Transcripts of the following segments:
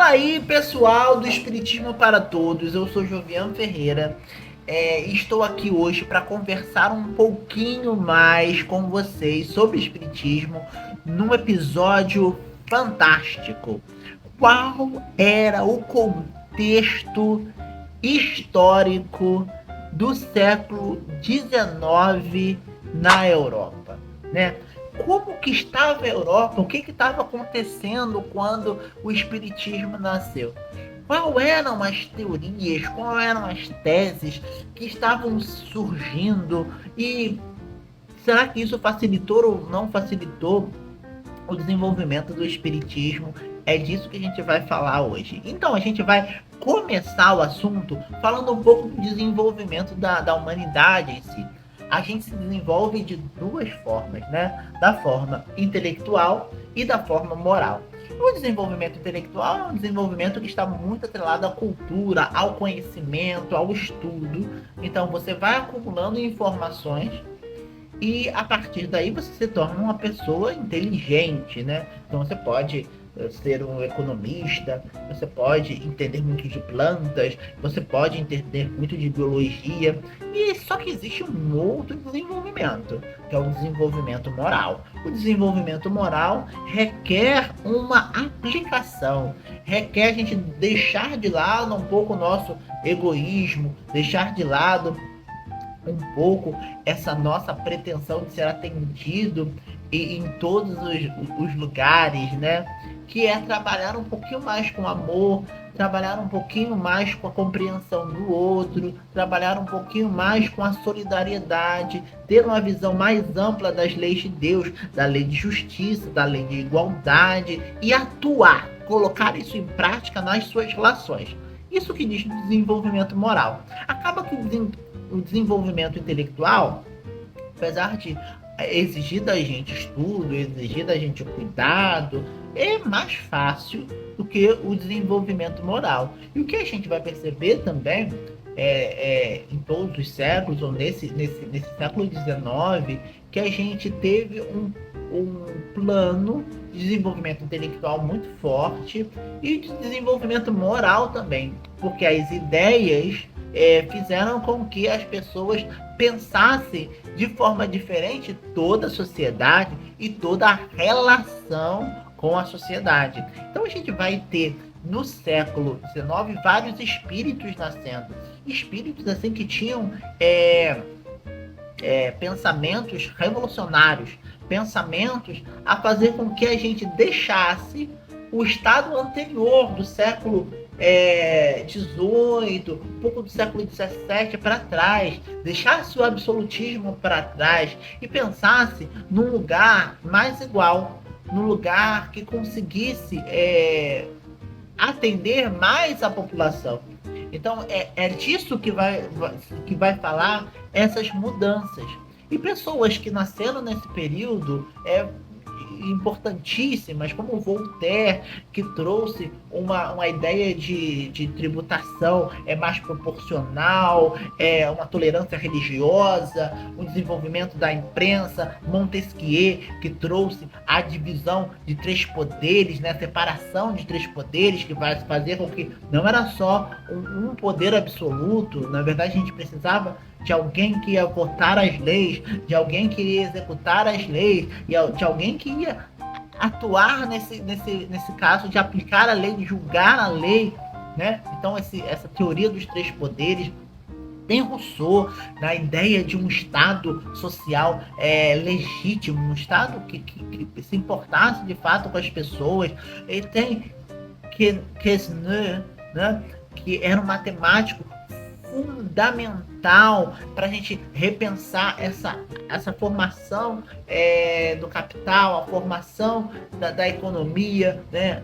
Fala aí, pessoal do Espiritismo para Todos. Eu sou Jovian Ferreira. Estou aqui hoje para conversar um pouquinho mais com vocês sobre Espiritismo num episódio fantástico. Qual era o contexto histórico do século XIX na Europa, né? Como que estava a Europa? O que estava acontecendo quando o Espiritismo nasceu? Quais eram as teorias, quais eram as teses que estavam surgindo e será que isso facilitou ou não facilitou o desenvolvimento do Espiritismo? É disso que a gente vai falar hoje. Então, a gente vai começar o assunto falando um pouco do desenvolvimento da humanidade em si. A gente se desenvolve de duas formas, né? Da forma intelectual e da forma moral. O desenvolvimento intelectual é um desenvolvimento que está muito atrelado à cultura, ao conhecimento, ao estudo. Então, você vai acumulando informações e a partir daí você se torna uma pessoa inteligente, né? Então você pode ser um economista, você pode entender muito de plantas, você pode entender muito de biologia, e só que existe um outro desenvolvimento, que é o desenvolvimento moral. O desenvolvimento moral requer uma aplicação, requer a gente deixar de lado um pouco o nosso egoísmo, deixar de lado um pouco essa nossa pretensão de ser atendido em todos os lugares, né? Que é trabalhar um pouquinho mais com amor, trabalhar um pouquinho mais com a compreensão do outro, trabalhar um pouquinho mais com a solidariedade, ter uma visão mais ampla das leis de Deus, da lei de justiça, da lei de igualdade e atuar, colocar isso em prática nas suas relações. Isso que diz do desenvolvimento moral. Acaba que o desenvolvimento intelectual, apesar de exigir da gente estudo, exigir da gente cuidado, é mais fácil do que o desenvolvimento moral. E o que a gente vai perceber também em todos os séculos, ou nesse século XIX, que a gente teve um plano de desenvolvimento intelectual muito forte e de desenvolvimento moral também, porque as ideias fizeram com que as pessoas pensassem de forma diferente toda a sociedade e toda a relação com a sociedade. Então a gente vai ter no século XIX vários espíritos nascendo, espíritos assim que tinham pensamentos revolucionários, pensamentos a fazer com que a gente deixasse o estado anterior do século XVIII, um pouco do século XVII para trás, deixasse o absolutismo para trás e pensasse num lugar mais igual, num lugar que conseguisse atender mais a população. Então é disso que vai falar essas mudanças. E pessoas que nasceram nesse período importantíssimas, como Voltaire, que trouxe uma ideia de tributação mais proporcional, uma tolerância religiosa, o desenvolvimento da imprensa, Montesquieu, que trouxe a divisão de três poderes, né, a separação de três poderes, que vai fazer com que não era só um poder absoluto, na verdade a gente precisava de alguém que ia votar as leis, de alguém que ia executar as leis, e de alguém que ia atuar nesse caso de aplicar a lei, de julgar a lei, né? Então essa teoria dos três poderes tem Rousseau na ideia de um Estado social legítimo, um Estado que se importasse de fato com as pessoas. E tem Quesnel, né? Que era um matemático fundamental para a gente repensar essa formação do capital, a formação da economia, né?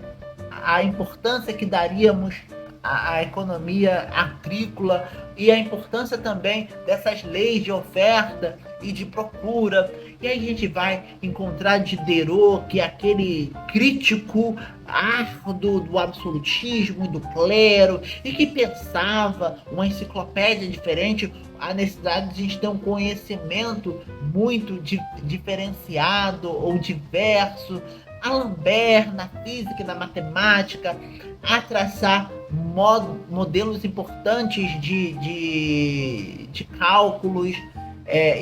A importância que daríamos à economia agrícola e a importância também dessas leis de oferta e de procura. E aí a gente vai encontrar Diderot, que é aquele crítico árduo do absolutismo, do clero, e que pensava uma enciclopédia diferente, a necessidade de a gente ter um conhecimento muito diferenciado ou diverso Alembert na física e na matemática, a traçar modelos importantes de cálculos,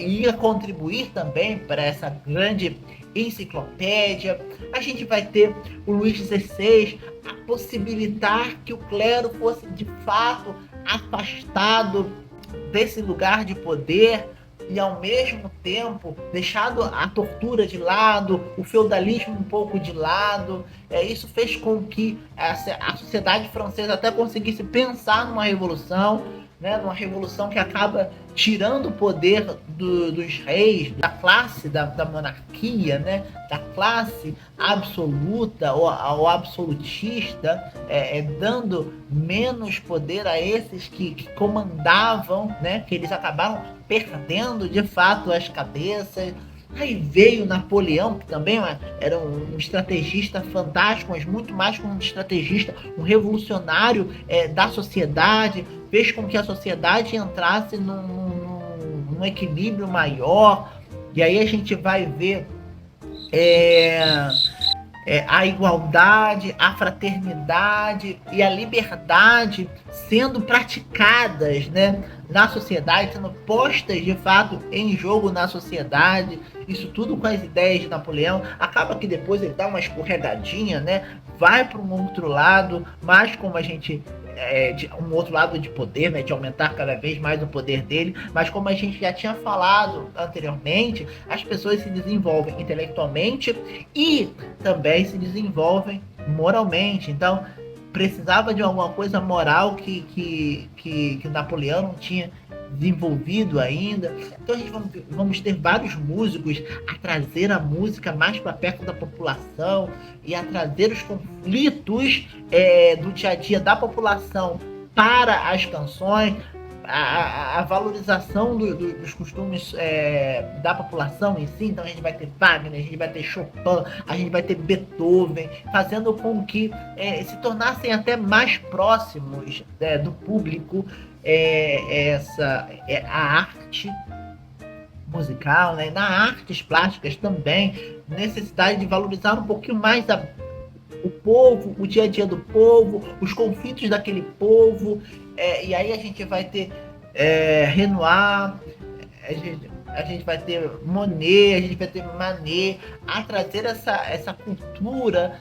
ia contribuir também para essa grande enciclopédia. A gente vai ter o Luís XVI a possibilitar que o clero fosse de fato afastado desse lugar de poder e ao mesmo tempo deixado a tortura de lado, o feudalismo um pouco de lado. Isso fez com que a sociedade francesa até conseguisse pensar numa revolução, né, numa revolução que acaba tirando o poder dos reis, da classe da monarquia, né, da classe absoluta ou absolutista, dando menos poder a esses que comandavam, né, que eles acabaram perdendo de fato as cabeças. Aí veio Napoleão, que também era um estrategista fantástico, mas muito mais como um estrategista, um revolucionário da sociedade, fez com que a sociedade entrasse num equilíbrio maior. E aí a gente vai ver a igualdade, a fraternidade e a liberdade sendo praticadas, né, na sociedade, sendo postas de fato em jogo na sociedade. Isso tudo com as ideias de Napoleão. Acaba que depois ele dá uma escorregadinha, né, vai para um outro lado, mas como a gente de um outro lado de poder, né, de aumentar cada vez mais o poder dele, mas como a gente já tinha falado anteriormente, as pessoas se desenvolvem intelectualmente e também se desenvolvem moralmente. Então precisava de alguma coisa moral que Napoleão não tinha desenvolvido ainda. Então a gente vamos ter vários músicos a trazer a música mais para perto da população e a trazer os conflitos do dia a dia da população para as canções, a valorização dos costumes da população em si. Então a gente vai ter Wagner, a gente vai ter Chopin, a gente vai ter Beethoven, fazendo com que se tornassem até mais próximos do público a arte musical, né? Na artes plásticas também, necessidade de valorizar um pouquinho mais o povo, o dia a dia do povo, os conflitos daquele povo. E aí a gente vai ter Renoir, a gente vai ter Monet, a gente vai ter Manet, a trazer essa cultura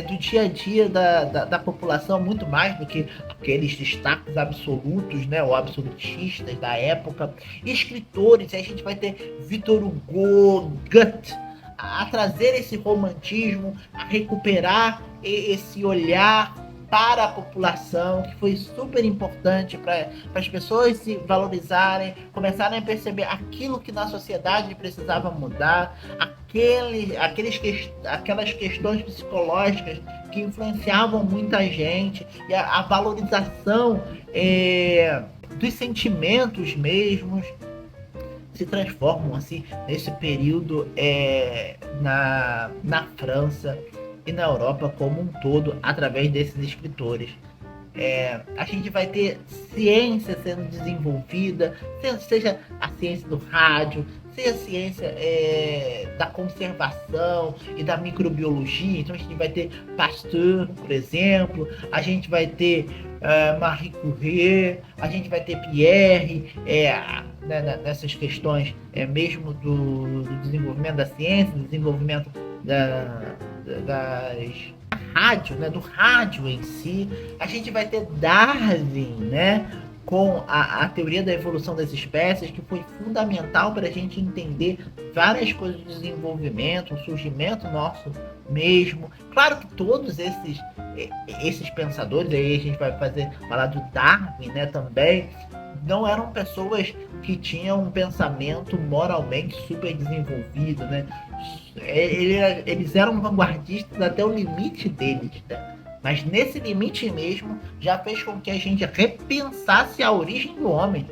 do dia a dia da população, muito mais do que aqueles destaques absolutos, né, ou absolutistas da época. Escritores, a gente vai ter Victor Hugo, Goethe, a trazer esse romantismo, a recuperar esse olhar para a população, que foi super importante para as pessoas se valorizarem, começarem a perceber aquilo que na sociedade precisava mudar, aquelas questões psicológicas que influenciavam muita gente, e a valorização dos sentimentos mesmos se transformam assim nesse período na França e na Europa como um todo, através desses escritores. A gente vai ter ciência sendo desenvolvida, seja a ciência do rádio, seja a ciência da conservação e da microbiologia. Então a gente vai ter Pasteur, por exemplo, a gente vai ter Marie Curie, a gente vai ter Pierre, nessas questões mesmo do desenvolvimento da ciência, do desenvolvimento rádio, né, do rádio em si. A gente vai ter Darwin, né, com a teoria da evolução das espécies, que foi fundamental para a gente entender várias coisas do desenvolvimento, o surgimento nosso mesmo. Claro que todos esses pensadores, aí a gente vai falar do Darwin, né, também, não eram pessoas que tinham um pensamento moralmente super desenvolvido, né? Eles eram vanguardistas até o limite deles, né? Mas nesse limite mesmo já fez com que a gente repensasse a origem do homem.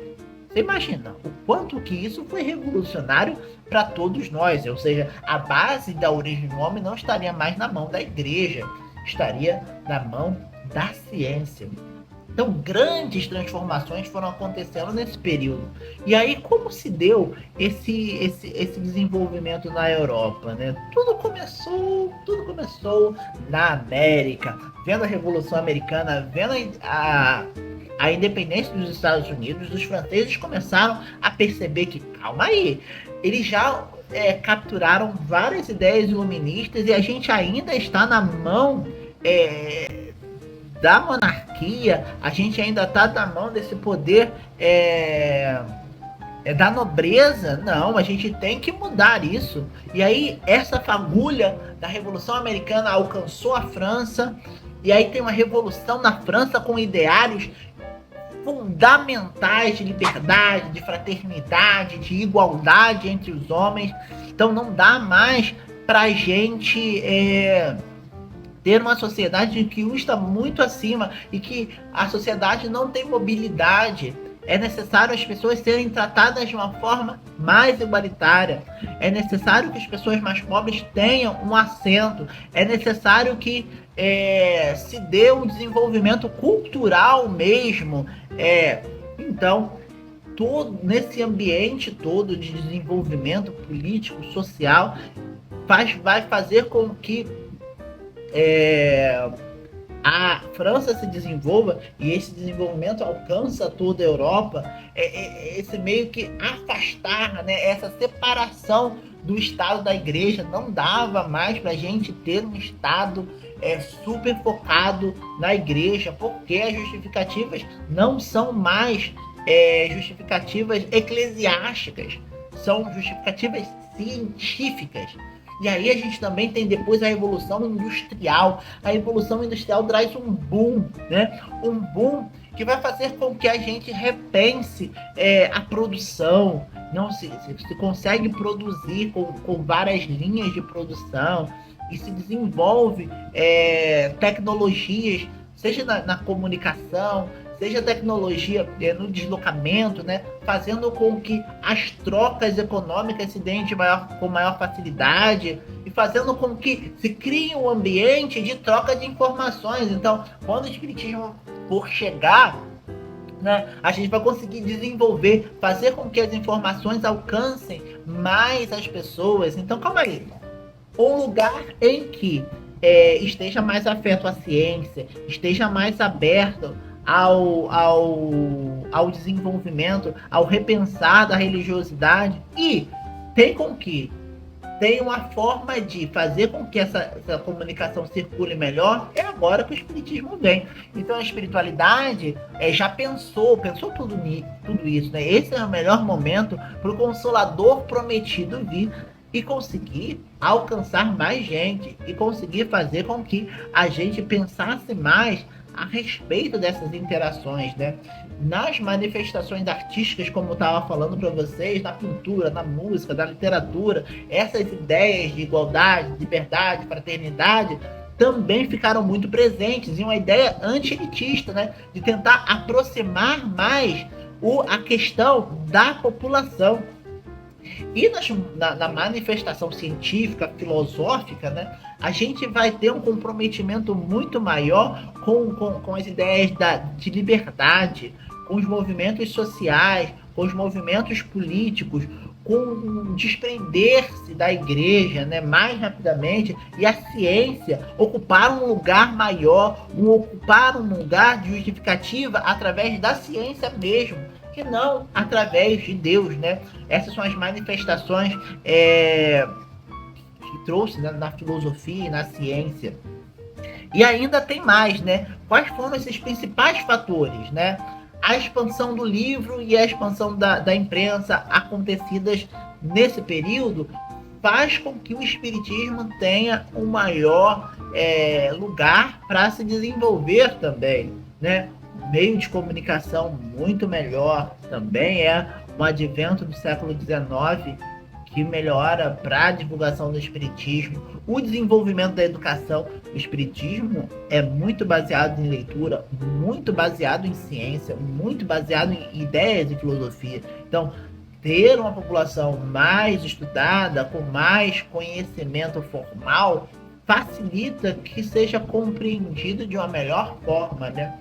Você imagina o quanto que isso foi revolucionário para todos nós, ou seja, a base da origem do homem não estaria mais na mão da igreja, estaria na mão da ciência. Então, grandes transformações foram acontecendo nesse período. E aí, como se deu esse desenvolvimento na Europa, né? Tudo começou na América, vendo a Revolução Americana, vendo a independência dos Estados Unidos. Os franceses começaram a perceber que, calma aí, eles já capturaram várias ideias iluministas e a gente ainda está na mão da monarquia, a gente ainda está na mão desse poder da nobreza. Não, a gente tem que mudar isso. E aí essa fagulha da Revolução Americana alcançou a França, e aí tem uma revolução na França com ideários fundamentais de liberdade, de fraternidade, de igualdade entre os homens. Então não dá mais pra gente ter uma sociedade em que um está muito acima e que a sociedade não tem mobilidade. É necessário as pessoas serem tratadas de uma forma mais igualitária. É necessário que as pessoas mais pobres tenham um assento. É necessário que se dê um desenvolvimento cultural mesmo. Então, nesse ambiente todo de desenvolvimento político, social, vai fazer com que a França se desenvolva, e esse desenvolvimento alcança toda a Europa. Esse meio que afastar, né, essa separação do Estado da Igreja. Não dava mais para a gente ter um Estado super focado na Igreja, porque as justificativas não são mais justificativas eclesiásticas, são justificativas científicas. E aí a gente também tem depois a Revolução Industrial. A Revolução Industrial traz um boom, né? Um boom que vai fazer com que a gente repense a produção. Não se consegue produzir com várias linhas de produção, e se desenvolve tecnologias, seja na comunicação, seja tecnologia no deslocamento, né, fazendo com que as trocas econômicas se deem com maior facilidade, e fazendo com que se crie um ambiente de troca de informações. Então, quando o espiritismo for chegar, né, a gente vai conseguir desenvolver, fazer com que as informações alcancem mais as pessoas. Então, calma aí. Um lugar em que esteja mais afeto à ciência, esteja mais aberto ao desenvolvimento, ao repensar da religiosidade, e tem uma forma de fazer com que essa comunicação circule melhor. É agora que o espiritismo vem. Então a espiritualidade já pensou tudo isso, né? Esse é o melhor momento para o Consolador prometido vir e conseguir alcançar mais gente, e conseguir fazer com que a gente pensasse mais a respeito dessas interações, né? Nas manifestações artísticas, como eu estava falando para vocês, na pintura, na música, na literatura, essas ideias de igualdade, liberdade, fraternidade também ficaram muito presentes, e uma ideia anti-elitista, né? De tentar aproximar mais a questão da população. E na manifestação científica, filosófica, né, a gente vai ter um comprometimento muito maior com as ideias de liberdade, com os movimentos sociais, com os movimentos políticos, com desprender-se da igreja, né, mais rapidamente, e a ciência ocupar um lugar maior, ocupar um lugar de justificativa através da ciência mesmo, que não através de Deus, né? Essas são as manifestações que trouxe, né, na filosofia e na ciência. E ainda tem mais, né? Quais foram esses principais fatores, né? A expansão do livro e a expansão da imprensa acontecidas nesse período faz com que o espiritismo tenha um maior lugar para se desenvolver também, né? Meio de comunicação muito melhor também é um advento do século XIX, que melhora para a divulgação do espiritismo, o desenvolvimento da educação. O espiritismo é muito baseado em leitura, muito baseado em ciência, muito baseado em ideias e filosofia. Então, ter uma população mais estudada, com mais conhecimento formal, facilita que seja compreendido de uma melhor forma, né?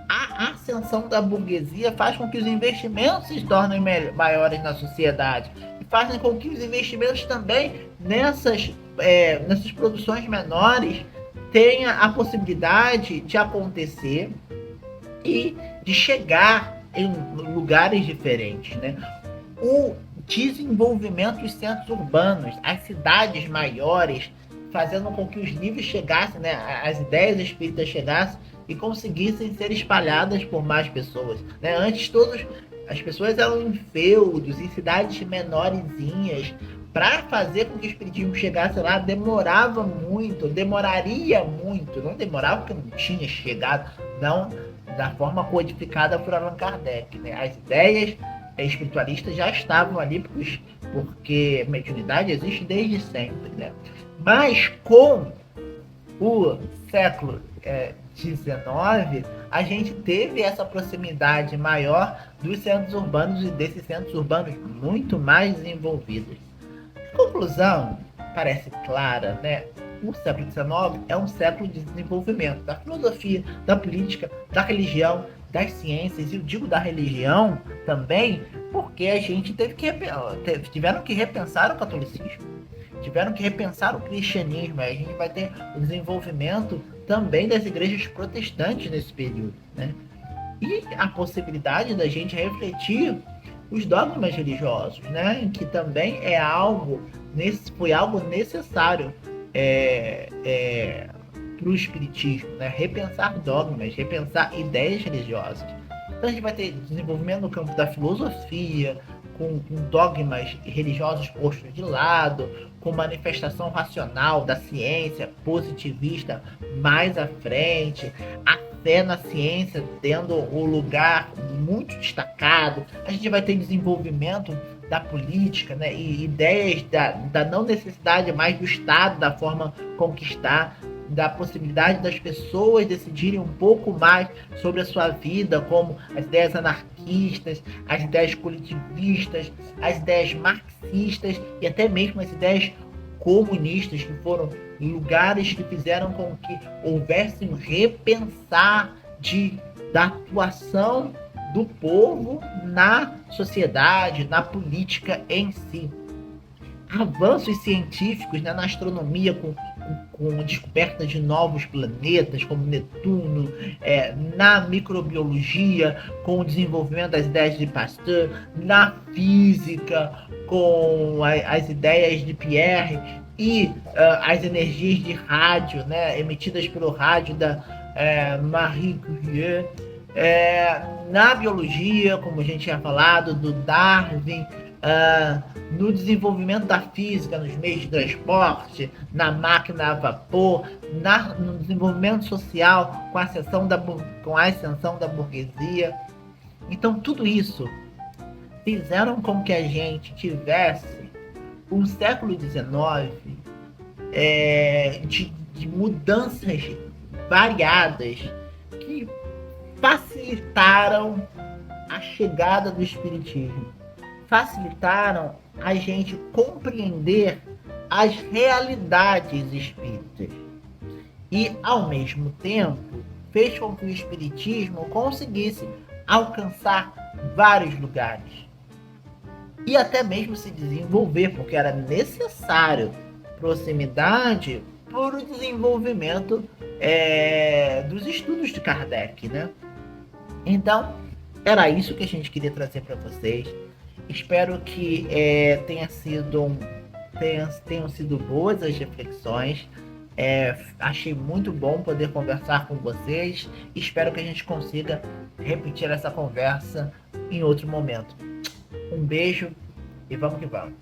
A a ascensão da burguesia faz com que os investimentos se tornem maiores na sociedade e fazem com que os investimentos também nessas produções menores tenha a possibilidade de acontecer e de chegar em lugares diferentes, né? O desenvolvimento dos centros urbanos, as cidades maiores, fazendo com que os livros chegassem, né? As ideias espíritas chegassem e conseguissem ser espalhadas por mais pessoas, né? Antes as pessoas eram em feudos, em cidades menorzinhas. Para fazer com que o espiritismo chegasse lá, demoraria muito, não demorava porque não tinha chegado, não da forma codificada por Allan Kardec, né? As ideias espiritualistas já estavam ali, porque mediunidade existe desde sempre, né? Mas com o século XIX, a gente teve essa proximidade maior dos centros urbanos e desses centros urbanos muito mais desenvolvidos. A conclusão parece clara, né? O século XIX é um século de desenvolvimento da filosofia, da política, da religião, das ciências, e eu digo da religião também porque a gente tiveram que repensar o catolicismo, tiveram que repensar o cristianismo. A gente vai ter o desenvolvimento também das igrejas protestantes nesse período, né? E a possibilidade da gente refletir os dogmas religiosos, né? Que também foi algo necessário para o espiritismo, né? Repensar dogmas, repensar ideias religiosas. Então a gente vai ter desenvolvimento no campo da filosofia, com dogmas religiosos postos de lado, com manifestação racional da ciência positivista mais à frente, a fé na ciência tendo um lugar muito destacado. A gente vai ter desenvolvimento da política, né, e ideias da não necessidade mais do Estado, da forma conquistar, da possibilidade das pessoas decidirem um pouco mais sobre a sua vida, como as ideias anarquistas, as ideias coletivistas, as ideias marxistas e até mesmo as ideias comunistas, que foram lugares que fizeram com que houvesse um repensar da atuação do povo na sociedade, na política em si. Avanços científicos, né, na astronomia, com a descoberta de novos planetas como Netuno, na microbiologia, com o desenvolvimento das ideias de Pasteur, na física, com as ideias de Pierre e as energias de rádio, né, emitidas pelo rádio da Marie Curie, na biologia, como a gente tinha falado, do Darwin, no desenvolvimento da física, nos meios de transporte, na máquina a vapor, no desenvolvimento social, com a ascensão da burguesia. Então, tudo isso fizeram com que a gente tivesse um século XIX de mudanças variadas que facilitaram a chegada do espiritismo, facilitaram a gente compreender as realidades espíritas e, ao mesmo tempo, fez com que o espiritismo conseguisse alcançar vários lugares e até mesmo se desenvolver, porque era necessário proximidade para o desenvolvimento dos estudos de Kardec, né? Então, era isso que a gente queria trazer para vocês. Espero que tenham sido boas as reflexões. Achei muito bom poder conversar com vocês. Espero que a gente consiga repetir essa conversa em outro momento. Um beijo e vamos que vamos.